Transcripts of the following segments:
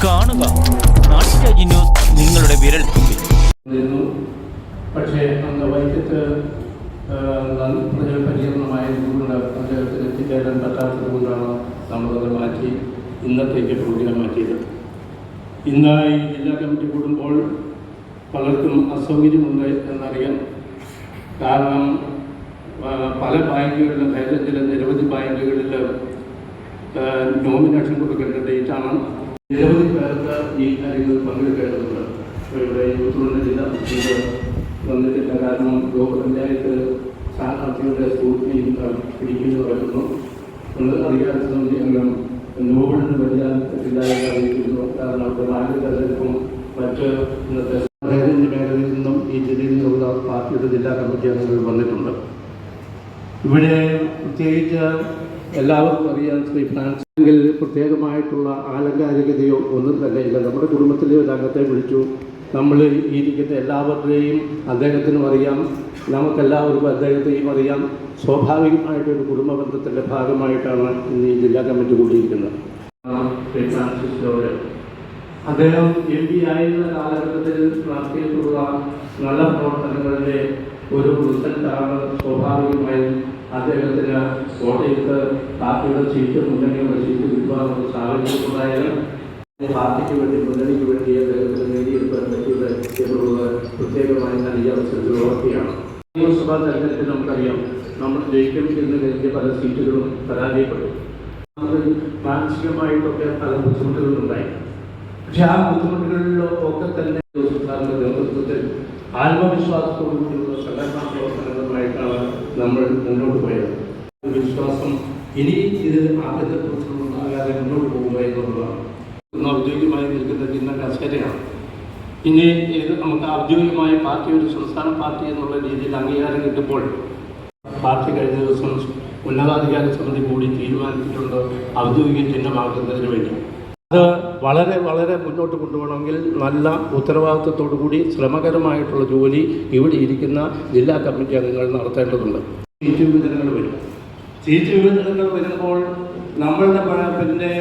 കാണുക നാട്ടുരാജ്യ ന്യൂസ് നിങ്ങളുടെ വിരൽത്തുമ്പിൽ. പക്ഷേ അന്ന് വൈകിട്ട് പ്രജാപരിചരണമായതുകൊണ്ട് അദ്ദേഹത്തിന് എത്തിച്ചേരാൻ പറ്റാത്തത് കൊണ്ടാണ് നമ്മളത് മാറ്റി ഇന്നത്തേക്ക് പ്രോഗ്രാം മാറ്റിയത്. ഇന്ന് ഈ ജില്ലാ കമ്മിറ്റി കൂടുമ്പോൾ പലർക്കും അസൗകര്യമുണ്ട് എന്നറിയാം. കാരണം പല ബാങ്കുകളിലും കേരളത്തിലെ നിരവധി ബാങ്കുകളിൽ നോമിനേഷൻ കൊടുക്കേണ്ട ഡേറ്റാണ്. നിരവധി പേർക്ക് ഈ കാര്യങ്ങളിൽ പങ്കെടുക്കേണ്ടതുണ്ട്. ഇവിടെ യൂത്ത് ജില്ല വന്നിട്ടില്ല. കാരണം ബ്ലോക്ക് പഞ്ചായത്ത് സ്ഥാനാർത്ഥികളുടെ സ്കൂട്ടിനെയും പിടിക്കുന്നു പറയുന്നു. അധികാര സമിതി അംഗം നോബിളിന് വലിയ തെറ്റില്ലാതെ അറിയിക്കുന്നു. കാരണം അവിടെ നാല് തെരഞ്ഞെടുപ്പും മറ്റ് ഇന്നത്തെ മേഖലയിൽ നിന്നും ഈ ജില്ലയിൽ നിന്നുള്ള പാർട്ടിയുടെ ജില്ലാ കമ്മിറ്റി അംഗങ്ങൾ വന്നിട്ടുണ്ട്. ഇവിടെ പ്രത്യേകിച്ച് എല്ലാവർക്കും അറിയാൻ ശ്രീ ഫ്രാൻസിൽ പ്രത്യേകമായിട്ടുള്ള ആലങ്കാരികതയോ ഒന്നും തന്നെ ഇല്ല. നമ്മുടെ കുടുംബത്തിലെ ഒരു അംഗത്തെ വിളിച്ചു. നമ്മൾ ഇരിക്കുന്ന എല്ലാവരുടെയും അദ്ദേഹത്തിനും അറിയാം, നമുക്കെല്ലാവർക്കും അദ്ദേഹത്തെയും അറിയാം. സ്വാഭാവികമായിട്ടൊരു കുടുംബ ബന്ധത്തിൻ്റെ ഭാഗമായിട്ടാണ് ഇന്ന് ഈ ജില്ലാ കമ്മിറ്റി കൂടിയിരിക്കുന്നത്. ശ്രീ ഫ്രാൻസിസിനോട് അദ്ദേഹം MP ആയിരുന്ന കാലഘട്ടത്തിൽ നടത്തിയിട്ടുള്ള നല്ല പ്രവർത്തനങ്ങളുടെ ഒരു റിസൾട്ടാണ് സ്വാഭാവികമായും അദ്ദേഹത്തിന് കോട്ടയത്ത് പാർട്ടിയുടെ സീറ്റ് മുന്നണിയുടെ സീറ്റ് കിട്ടുവാനുള്ള സാഹചര്യമുണ്ടായാലും പാർട്ടിക്ക് വേണ്ടി മുന്നണിക്ക് വേണ്ടി അദ്ദേഹത്തിന് നേടിയെടുക്കാൻ പറ്റിയത് എന്നുള്ളത് പ്രത്യേകമായി നൽകിയ അവസരത്തിൽ ഓർക്കുകയാണ്. നിയമസഭാ തെരഞ്ഞെടുപ്പിൽ നമുക്കറിയാം, നമ്മൾ ജയിക്കും എന്ന് കരുതിയ പല സീറ്റുകളും പരാജയപ്പെട്ടു. നമുക്ക് മാനസികമായിട്ടൊക്കെ പല ബുദ്ധിമുട്ടുകളുണ്ടായി. പക്ഷെ ആ ബുദ്ധിമുട്ടുകളിലൊക്കെ തന്നെ സർക്കാരിൻ്റെ നേതൃത്വത്തിൽ ആത്മവിശ്വാസത്തോടുകൂടിയുള്ള സംഘടനാ പ്രവർത്തനങ്ങളുമായിട്ടാണ് നമ്മൾ മുന്നോട്ട് പോയത്. വിശ്വാസം ഇനി ഇത് ആഭ്യന്തരപ്രവർത്തനമുണ്ടാകാതെ മുന്നോട്ട് പോകുക എന്നുള്ളതാണ്. ഔദ്യോഗികമായി നിൽക്കുന്ന ജില്ലാ കസേരയാണ്. ഇനി ഇത് നമുക്ക് ഔദ്യോഗികമായ പാർട്ടി ഒരു സംസ്ഥാന പാർട്ടി എന്നുള്ള രീതിയിൽ അംഗീകാരം കിട്ടുമ്പോൾ പാർട്ടി കഴിഞ്ഞ ദിവസം ഉന്നതാധികാര സമിതി കൂടി തീരുമാനിച്ചിട്ടുണ്ട് ഔദ്യോഗിക ചിഹ്നമാക്കുന്നതിന് വേണ്ടി. അത് വളരെ വളരെ മുന്നോട്ട് കൊണ്ടുപോകണമെങ്കിൽ നല്ല ഉത്തരവാദിത്വത്തോടു കൂടി ശ്രമകരമായിട്ടുള്ള ജോലി ഇവിടെ ഇരിക്കുന്ന ജില്ലാ കമ്മിറ്റി അംഗങ്ങൾ നടത്തേണ്ടതുണ്ട്. സീറ്റ് വിഭജനങ്ങൾ വരും. സീറ്റ് വിഭജനങ്ങൾ വരുമ്പോൾ നമ്മളുടെ പിന്നെ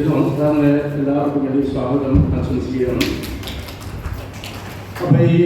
സംസ്ഥാന എല്ലാവർക്കും വേണ്ടി സ്വാഗതം ആശംസിക്കുകയാണ്. അപ്പോൾ ഈ